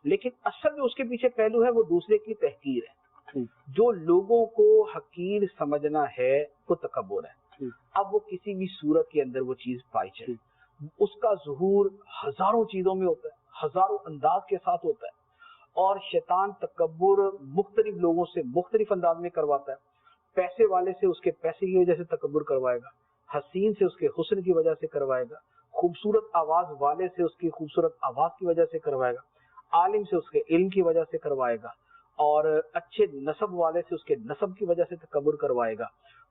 لیکن اصل میں اس کے پیچھے پہلو ہے وہ دوسرے کی تحقیر ہے۔ جو لوگوں کو حقیر سمجھنا ہے وہ تکبر ہے۔ اب وہ کسی بھی صورت کے اندر وہ چیز پائی جائے، اس کا ظہور ہزاروں چیزوں میں ہوتا ہے، ہزاروں انداز کے ساتھ ہوتا ہے، اور شیطان تکبر مختلف لوگوں سے مختلف انداز میں کرواتا ہے۔ پیسے والے سے اس کے پیسے کی وجہ سے تکبر کروائے گا، حسین سے اس کے حسن کی وجہ سے کروائے گا، خوبصورت آواز والے سے اس کی خوبصورت آواز کی وجہ سے کروائے گا، عالم سے اس کے علم کی وجہ سے کروائے گا، اور اچھے نسب والے سے اس کے نسب کی وجہ سے تکبر کروائے گا۔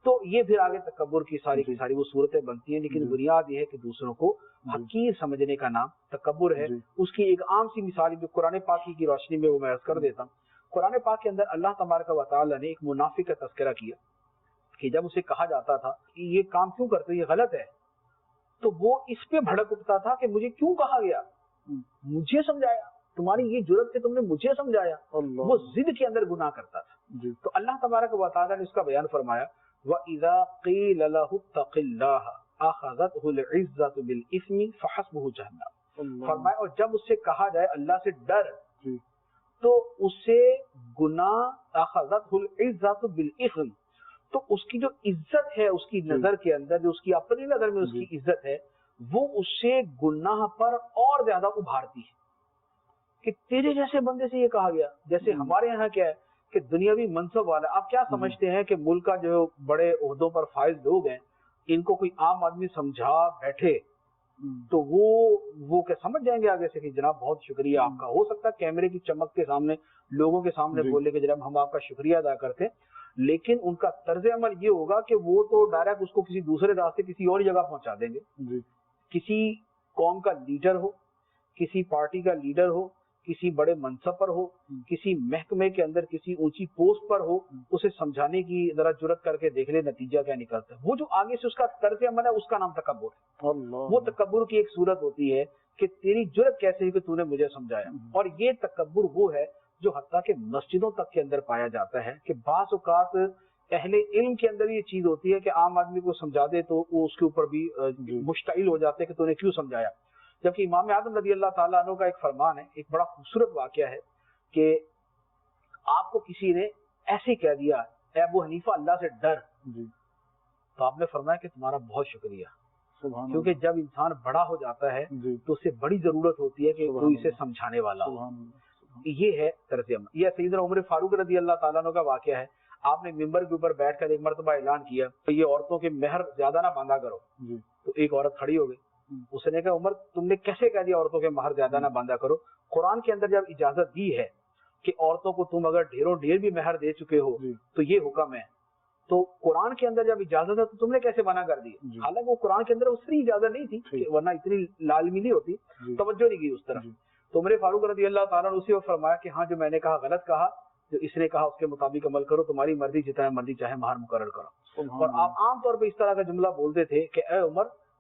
تو یہ پھر آگے تکبر کی ساری کی ساری وہ صورتیں بنتی ہیں، لیکن بنیاد یہ ہے کہ دوسروں کو حقیر سمجھنے کا نام تکبر ہے۔ اس کی ایک عام سی مثال جو قرآن پاک کی روشنی میں وہ میں عرض کر دیتا ہوں۔ قرآن پاک کے اندر اللہ تبارک و تعالیٰ نے ایک منافق کا تذکرہ کیا کہ جب اسے کہا جاتا تھا کہ یہ کام کیوں کرتے ہو، یہ غلط ہے، تو وہ اس پہ بھڑک اٹھتا تھا کہ مجھے کیوں کہا گیا، مجھے سمجھایا، تمہاری یہ جرأت کہ تم نے مجھے سمجھایا۔ وہ ضد کے اندر گناہ کرتا تھا۔ تو اللہ تبارک و تعالیٰ نے اس کا بیان فرمایا، وَإِذَا قِيلَ لَهُ اتَّقِ اللَّهَ أَخَذَتْهُ الْعِزَّةُ بِالْإِثْمِ فَحَسْبُهُ جَهَنَّمُ۔ فرمایا اور جب اس سے کہا جائے اللہ سے ڈر تو اسے گناہ أَخَذَتْهُ الْعِزَّةُ بِالْإِثْمِ، تو اس کی جو عزت ہے اس کی نظر کے اندر، جو اس کی اپنی نظر میں اس کی عزت ہے، وہ اسے گناہ پر اور زیادہ ابھارتی ہے کہ تیرے جیسے بندے سے یہ کہا گیا۔ جیسے ہمارے یہاں کیا ہے کہ دنیاوی منصب والا، آپ کیا سمجھتے ہیں کہ ملک کا جو بڑے عہدوں پر فائز لوگ ہیں ان کو کوئی عام آدمی سمجھا بیٹھے تو وہ کیا سمجھ جائیں گے آگے سے کہ جناب بہت شکریہ آپ کا؟ ہو سکتا ہے کیمرے کی چمک کے سامنے لوگوں کے سامنے بولے کہ جناب ہم آپ کا شکریہ ادا کرتے ہیں، لیکن ان کا طرز عمل یہ ہوگا کہ وہ تو ڈائریکٹ اس کو کسی دوسرے راستے کسی اور جگہ پہنچا دیں گے۔ کسی قوم کا لیڈر ہو، کسی پارٹی کا لیڈر ہو، کسی بڑے منصب پر ہو، کسی محکمے کے اندر کسی اونچی پوسٹ پر ہو، اسے سمجھانے کی ذرا جرت کر کے دیکھ لے نتیجہ کیا نکلتا ہے۔ وہ جو آگے سے اس کا طرز عمل ہے اس کا نام تکبر ہے۔ وہ تکبر کی ایک صورت ہوتی ہے کہ تیری جرت کیسے ہے کہ تو نے مجھے سمجھایا، اور یہ تکبر وہ ہے جو حتیٰ کہ مسجدوں تک کے اندر پایا جاتا ہے کہ بعض اوقات اہل علم کے اندر یہ چیز ہوتی ہے کہ عام آدمی کو سمجھا دے تو وہ اس کے اوپر بھی مشتعل ہو جاتے ہیں کہ تو نے کیوں سمجھایا۔ جبکہ امام اعظم رضی اللہ تعالیٰ عنہ کا ایک فرمان ہے، ایک بڑا خوبصورت واقعہ ہے کہ آپ کو کسی نے ایسے کہہ دیا اے ابو حنیفہ اللہ سے ڈر، تو آپ نے فرمایا کہ تمہارا بہت شکریہ، کیونکہ جب انسان بڑا ہو جاتا ہے تو اسے بڑی ضرورت ہوتی ہے کہ کوئی اسے سمجھانے والا ہو۔ یہ ہے طرز عمل۔ یہ سیدنا عمر فاروق رضی اللہ تعالیٰ عنہ کا واقعہ ہے۔ آپ نے ممبر کے اوپر بیٹھ کر ایک مرتبہ اعلان کیا کہ یہ عورتوں کے مہر زیادہ نہ باندھا کرو، تو ایک عورت کھڑی ہو گئی، اس نے کہا عمر تم نے کیسے کہہ دیا عورتوں کے مہر زیادہ نہ باندھا کرو؟ قرآن کے اندر جب اجازت دی ہے کہ عورتوں کو تم اگر ڈھیروں ڈھیر بھی مہر دے چکے ہو تو یہ حکم ہے، تو قرآن کے اندر جب اجازت ہے تو تم نے کیسے منع کر دی؟ حالانکہ وہ قرآن کے اندر اس کی اجازت نہیں تھی، ورنہ اتنی لازمی نہیں ہوتی، توجہ نہیں کی اس طرف۔ تو عمر فاروق رضی اللہ تعالیٰ نے اسی وقت فرمایا کہ ہاں جو میں نے کہا غلط کہا، جو اس نے کہا اس کے مطابق عمل کرو، تمہاری مرضی جتنا مرضی چاہے مہر مقرر کرو۔ اور آپ عام طور پہ اس طرح کا جملہ بولتے تھے کہ اے عمر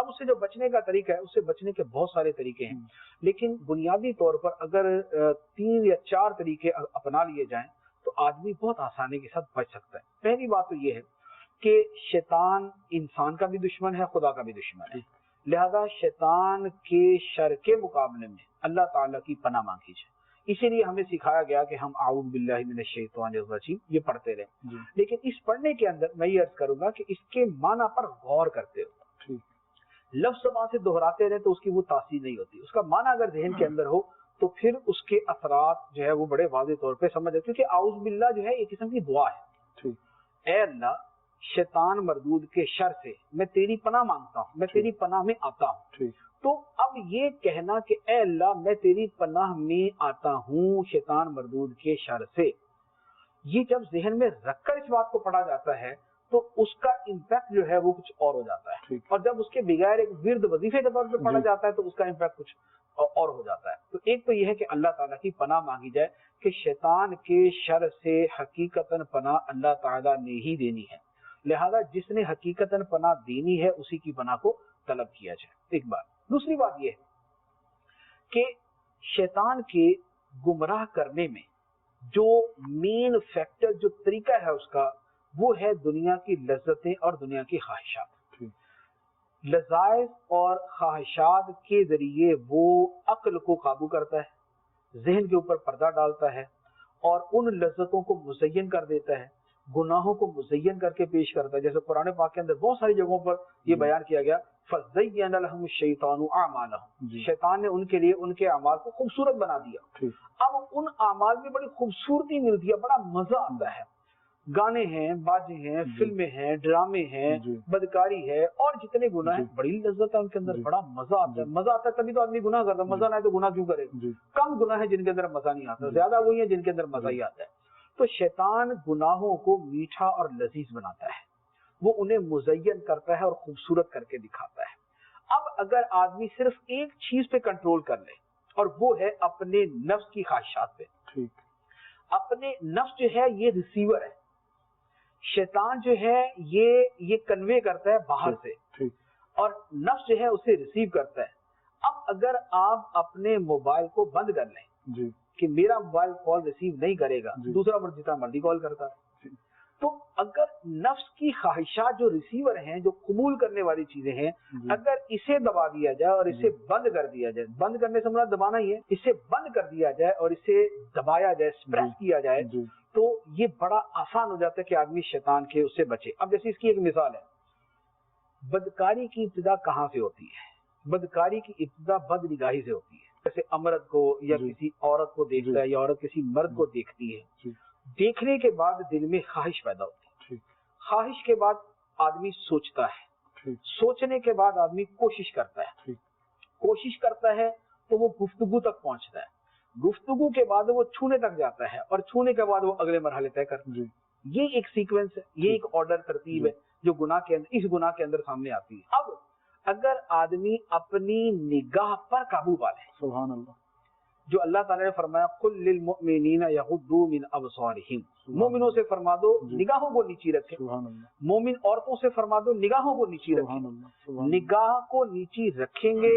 اب اس سے جو بچنے کا طریقہ ہے، اس سے بچنے کے بہت سارے طریقے ہیں، لیکن بنیادی طور پر اگر 3 یا 4 طریقے اپنا لیے جائیں تو آدمی بہت آسانی کے ساتھ بچ سکتا ہے۔ پہلی بات تو یہ ہے کہ شیطان انسان کا بھی دشمن ہے، خدا کا بھی دشمن ہے، لہذا شیطان کے شر کے مقابلے میں اللہ تعالیٰ کی پناہ مانگی جائے۔ اسی لیے ہمیں سکھایا گیا کہ ہم اعوذ باللہ من الشیطان الرجیم یہ پڑھتے رہیں، لیکن اس پڑھنے کے اندر میں یہ عرض کروں گا کہ اس کے معنی پر غور کرتے ہو، لفظ زبان سے دہراتے رہے تو اس کی وہ تاثیر نہیں ہوتی، اس کا معنی اگر ذہن کے اندر ہو تو پھر اس کے اثرات جو ہے وہ بڑے واضح طور پہ سمجھ آتے، کیونکہ اعوذ باللہ جو ہے ایک قسم کی دعا ہے۔ اے اللہ، شیطان مردود کے شر سے میں تیری پناہ مانگتا ہوں، میں تیری پناہ میں آتا ہوں۔ تو اب یہ کہنا کہ اے اللہ میں تیری پناہ میں آتا ہوں شیطان مردود کے شر سے، یہ جب ذہن میں رکھ کر اس بات کو پڑھا جاتا ہے تو اس کا امپیکٹ جو ہے وہ کچھ اور ہو جاتا ہے، اور جب اس کے بغیر ایک ورد وظیفے کے طور پہ پڑھا جاتا ہے تو اس کا امپیکٹ کچھ اور ہو جاتا ہے۔ تو ایک تو یہ ہے کہ اللہ تعالیٰ کی پناہ مانگی جائے کہ شیطان کے شر سے حقیقتاً پناہ اللہ تعالیٰ نے ہی دینی ہے، لہذا جس نے حقیقتاً پناہ دینی ہے اسی کی پناہ کو طلب کیا جائے، ایک بات۔ دوسری بات یہ ہے کہ شیطان کے گمراہ کرنے میں جو مین فیکٹر، جو طریقہ ہے اس کا، وہ ہے دنیا کی لذتیں اور دنیا کی خواہشات۔ لذائذ اور خواہشات کے ذریعے وہ عقل کو قابو کرتا ہے، ذہن کے اوپر پردہ ڈالتا ہے اور ان لذتوں کو مزین کر دیتا ہے، گناہوں کو مزین کر کے پیش کرتا ہے۔ جیسے قرآن پاک کے اندر بہت ساری جگہوں پر یہ بیان کیا گیا، فَزَيَّنَ لَهُمُ الشَّيْطَانُ أَعْمَالَهُمْ، شیطان نے ان کے لیے ان کے اعمال کو خوبصورت بنا دیا۔ اب ان اعمال میں بڑی خوبصورتی ملتی ہے، بڑا مزہ آتا ہے، گانے ہیں، باجے ہیں، فلمیں ہیں، ڈرامے ہیں، بدکاری ہے اور جتنے گناہ ہیں، بڑی لذت ہے ان کے اندر، بڑا مزہ آتا ہے۔ مزہ آتا ہے تبھی تو آدمی گناہ کرتا ہے، مزہ نہ آئے تو گناہ کیوں کرے؟ کم گناہ ہے جن کے اندر مزہ نہیں آتا، زیادہ وہی ہیں جن کے اندر مزہ ہی آتا ہے۔ تو شیطان گناہوں کو میٹھا اور لذیذ بناتا ہے، وہ انہیں مزین کرتا ہے اور خوبصورت کر کے دکھاتا ہے۔ اب اگر آدمی صرف ایک چیز پہ کنٹرول کر لے اور وہ ہے اپنے نفس کی خواہشات پہ، اپنے نفس جو ہے یہ ریسیور ہے، شیطان جو ہے یہ کنوے کرتا ہے باہر سے اور نفس جو ہے اسے ریسیو کرتا ہے۔ اب اگر آپ اپنے موبائل کو بند کر لیں کہ میرا موبائل کال ریسیو نہیں کرے گا، دوسرا جتنا مرضی کال کرتا ہے، تو اگر نفس کی خواہشات جو ریسیور ہیں، جو قبول کرنے والی چیزیں ہیں، اگر اسے دبا دیا جائے اور اسے بند کر دیا جائے، بند کرنے سے مراد دبانا ہی ہے، اسے بند کر دیا جائے اور اسے دبایا جائے، سپریس کیا جائے، تو یہ بڑا آسان ہو جاتا ہے کہ آدمی شیطان کے اس سے بچے۔ اب جیسے اس کی ایک مثال ہے، بدکاری کی ابتدا کہاں سے ہوتی ہے؟ بدکاری کی ابتدا بد نگاہی سے ہوتی ہے۔ جیسے امرد کو یا کسی عورت کو دیکھتا ہے یا عورت کسی مرد کو دیکھتی ہے، دیکھنے کے بعد دل میں خواہش پیدا ہوتی ہے، خواہش کے بعد آدمی سوچتا ہے، سوچنے کے بعد آدمی کوشش کرتا ہے، کوشش کرتا ہے تو وہ گفتگو تک پہنچتا ہے، گفتگو کے بعد وہ چھونے تک جاتا ہے اور چھونے کے بعد وہ اگلے مرحلے طے کرتا ہے۔ یہ ایک سیکوینس ہے، یہ ایک آرڈر ترتیب ہے جو گناہ کے اندر، اس گناہ کے اندر سامنے آتی ہے۔ اب اگر آدمی اپنی نگاہ پر قابو پا لے، سبحان اللہ، جو اللہ تعالیٰ نے فرمایا قُل لِّلْمُؤْمِنِينَ يَغُضُّوا مِنْ أَبْصَارِهِمْ، مومنوں سے فرما دو نگاہوں کو نیچی رکھیں، مومن عورتوں سے فرما دو نگاہوں کو نیچی رکھیں۔ نگاہ کو نیچی رکھیں گے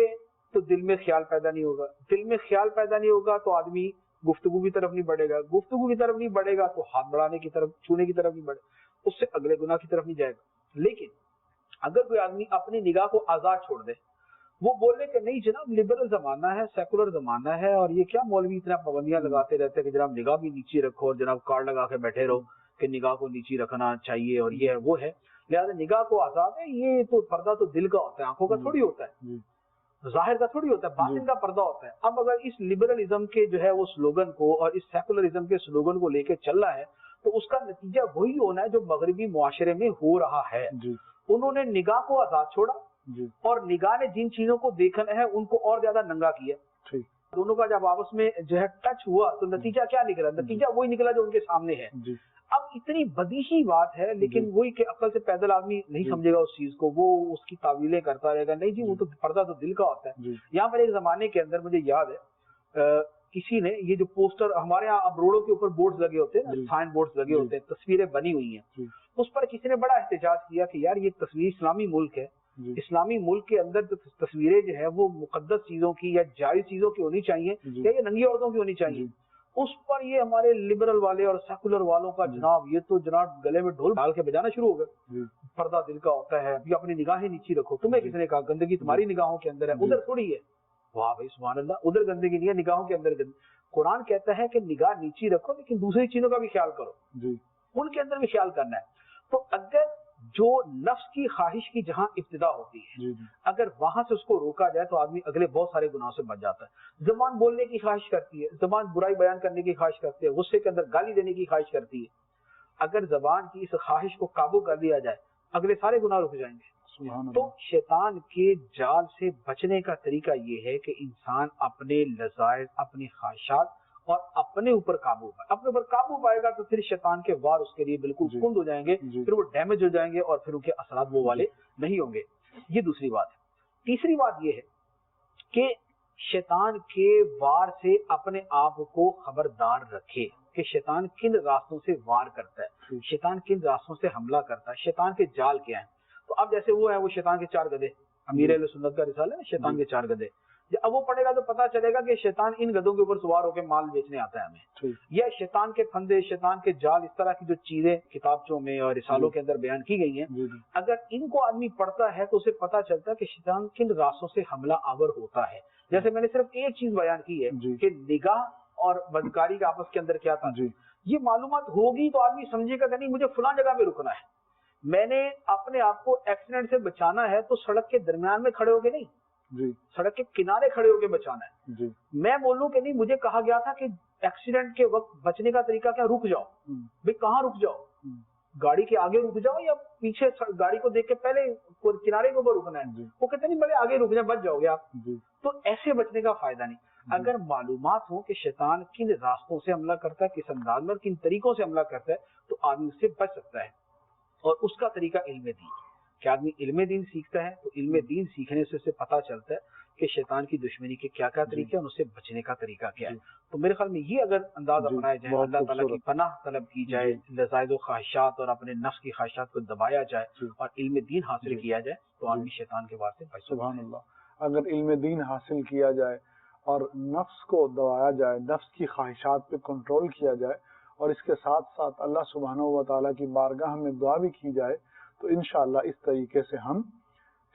تو دل میں خیال پیدا نہیں ہوگا، دل میں خیال پیدا نہیں ہوگا تو آدمی گفتگو کی طرف نہیں بڑھے گا، گفتگو کی طرف نہیں بڑھے گا تو ہاتھ بڑھانے کی طرف، چھونے کی طرف نہیں بڑھے گا، اس سے اگلے گناہ کی طرف نہیں جائے گا۔ لیکن اگر کوئی آدمی اپنی نگاہ کو آزاد چھوڑ دے، وہ بولے کہ نہیں جناب لبرل زمانہ ہے، سیکولر زمانہ ہے، اور یہ کیا مولوی اتنا پابندیاں لگاتے رہتے ہیں کہ جناب نگاہ بھی نیچی رکھو اور جناب کارڈ لگا کے بیٹھے رہو کہ نگاہ کو نیچی رکھنا چاہیے اور یہ ہے وہ ہے، لہٰذا نگاہ کو آزاد ہے۔ یہ تو پردہ تو دل کا ہوتا ہے، آنکھوں کا تھوڑی ہوتا ہے، ظاہر کا تھوڑی ہوتا ہے، باطن کا پردہ ہوتا ہے۔ اب اگر اس لبرلزم کے جو ہے وہ سلوگن کو اور اس سیکولرزم کے سلوگن کو لے کے چل رہا ہے تو اس کا نتیجہ وہی ہونا ہے جو مغربی معاشرے میں ہو رہا ہے۔ انہوں نے نگاہ کو آزاد چھوڑا اور نگاہ نے جن چیزوں کو دیکھنا ہے ان کو اور زیادہ ننگا کیا، دونوں کا جب آپس میں جو ہے ٹچ ہوا تو نتیجہ کیا نکلا؟ نتیجہ وہی نکلا جو ان کے سامنے ہے۔ اب اتنی بدیہی بات ہے لیکن وہی کہ عقل سے پیدل آدمی نہیں سمجھے گا اس چیز کو، وہ اس کی تعویلیں کرتا رہے گا، نہیں جی وہ تو پردہ تو دل کا ہوتا ہے۔ یہاں پر ایک زمانے کے اندر مجھے یاد ہے کسی نے یہ جو پوسٹر ہمارے یہاں اب روڈوں کے اوپر بورڈز لگے ہوتے ہیں نا، سائن بورڈز لگے ہوتے ہیں، تصویریں بنی ہوئی ہیں، اس پر کسی نے بڑا احتجاج کیا کہ یار یہ تصویر اسلامی ملک ہے جی اسلامی ملک کے اندر تو تصویریں جو ہے وہ مقدس چیزوں کی یا جائز چیزوں کی ہونی چاہیے جی یا یہ ننگی عورتوں کی ہونی چاہیے، جی اس پر یہ ہمارے لبرل والے اور سیکولر والوں کا جی جناب یہ تو جناب گلے میں ڈھول ڈال کے بجانا شروع ہو گئے، جی پردہ دل کا ہوتا ہے، ابھی اپنی نگاہیں نیچی رکھو، تمہیں جی کس نے کہا گندگی تمہاری نگاہوں کے اندر ہے، جی ادھر تھوڑی ہے، واہ بھائی سبحان اللہ، ادھر گندگی نہیں ہے نگاہوں کے اندر گندگی۔ قرآن کہتا ہے کہ نگاہ نیچی رکھو لیکن دوسری چیزوں کا بھی خیال کرو، جی ان کے اندر بھی خیال کرنا ہے۔ تو اگر جو نفس کی خواہش کی جہاں ابتدا ہوتی ہے، جی جی اگر وہاں سے اس کو روکا جائے تو آدمی اگلے بہت سارے گناہوں سے بچ جاتا ہے۔ زبان بولنے کی خواہش کرتی ہے، زبان برائی بیان کرنے کی خواہش کرتی ہے، غصے کے اندر گالی دینے کی خواہش کرتی ہے، اگر زبان کی اس خواہش کو قابو کر لیا جائے اگلے سارے گناہ رک جائیں گے۔ سبحان تو اللہ شیطان کے جال سے بچنے کا طریقہ یہ ہے کہ انسان اپنے لذائذ، اپنی خواہشات اور اپنے اوپر قابو پائے، اپنے اوپر قابو پائے گا تو پھر شیطان کے وار اس کے لیے بالکل جی کند ہو جائیں گے، جی پھر وہ ڈیمیج ہو جائیں گے اور پھر ان کے اثرات وہ والے نہیں ہوں گے۔ یہ دوسری بات ہے۔ تیسری بات یہ ہے کہ شیطان کے وار سے اپنے آپ کو خبردار رکھے کہ شیطان کن راستوں سے وار کرتا ہے، ٹھیک شیطان کن راستوں سے حملہ کرتا ہے، شیطان کے جال کیا ہیں۔ تو اب جیسے وہ ہے وہ شیطان کے چار گدھے، امیر اہل سنت کا رسالہ ہے شیطان کے چار گدھے، اب وہ پڑھے گا تو پتا چلے گا کہ شیطان ان گدھوں کے اوپر سوار ہو کے مال بیچنے آتا ہے ہمیں، ٹھیک یا شیطان کے پھندے، شیطان کے جال، اس طرح کی جو چیزیں کتابچوں میں اور رسالوں کے اندر بیان کی گئی ہیں، جی جی اگر ان کو آدمی پڑھتا ہے تو اسے پتا چلتا ہے کہ شیطان کن راستوں سے حملہ آور ہوتا ہے۔ جیسے میں نے صرف ایک چیز بیان کی ہے جی کہ نگاہ اور بدکاری کا آپس کے اندر کیا تھا، جی یہ معلومات ہوگی تو آدمی سمجھے گا کہ نہیں مجھے فلاں جگہ پہ رکنا ہے، میں نے اپنے آپ کو ایکسیڈنٹ سے بچانا ہے تو سڑک کے درمیان میں کھڑے ہو کے نہیں، جی سڑک کے کنارے کھڑے ہو کے بچانا ہے۔ جی میں بولوں کہ نہیں مجھے کہا گیا تھا کہ ایکسیڈنٹ کے وقت بچنے کا طریقہ کیا، رک جاؤ، بھئی کہاں رک جاؤ، گاڑی کے آگے رک جاؤ یا پیچھے گاڑی کو دیکھ کے پہلے کنارے کے اوپر رکنا ہے، جی وہ کہتے نہیں بڑے آگے رک جائیں بچ جاؤ گے آپ۔ جی تو ایسے بچنے کا فائدہ نہیں۔ اگر معلومات ہو کہ شیطان کن راستوں سے حملہ کرتا ہے، کس انداز میں، کن طریقوں سے حملہ کرتا ہے، تو آدمی اس سے بچ سکتا ہے۔ اور اس کا طریقہ علم دین کہ آدمی علم دین سیکھتا ہے، تو علم دین سیکھنے سے اسے پتہ چلتا ہے کہ شیطان کی دشمنی کے کیا کیا طریقے ہیں اور اس سے بچنے کا طریقہ کیا ہے۔ تو میرے خیال میں یہ اگر انداز جی، اپنایا جائے، بہت اللہ تعالیٰ کی خوبصورت۔ پناہ طلب کی جائے، لذائذ و خواہشات اور اپنے نفس کی خواہشات کو دبایا جائے جی اور علم دین حاصل جی کیا جائے تو جی آدمی شیطان کے وار سے بچ سکتا سبحان ہے۔ اللہ، اگر علم دین حاصل کیا جائے اور نفس کو دبایا جائے، نفس کی خواہشات پہ کنٹرول کیا جائے اور اس کے ساتھ ساتھ اللہ سبحانہ و تعالیٰ کی بارگاہ میں دعا بھی کی جائے تو انشاءاللہ اس طریقے سے ہم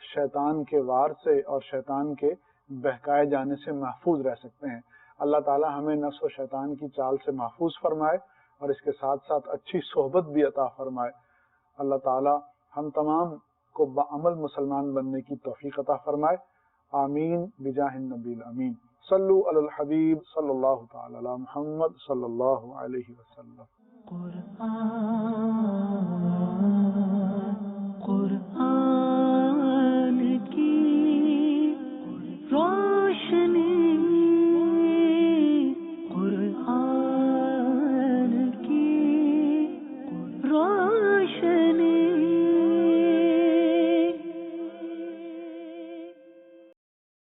شیطان کے وار سے اور شیطان کے بہکائے جانے سے محفوظ رہ سکتے ہیں۔ اللہ تعالیٰ ہمیں نفس و شیطان کی چال سے محفوظ فرمائے اور اس کے ساتھ ساتھ اچھی صحبت بھی عطا فرمائے۔ اللہ تعالیٰ ہم تمام کو بعمل مسلمان بننے کی توفیق عطا فرمائے۔ آمین بجاہ النبی الامین۔ صلو علی الحبیب صلی اللہ تعالی علی محمد صلی اللہ علیہ وسلم۔ قرآن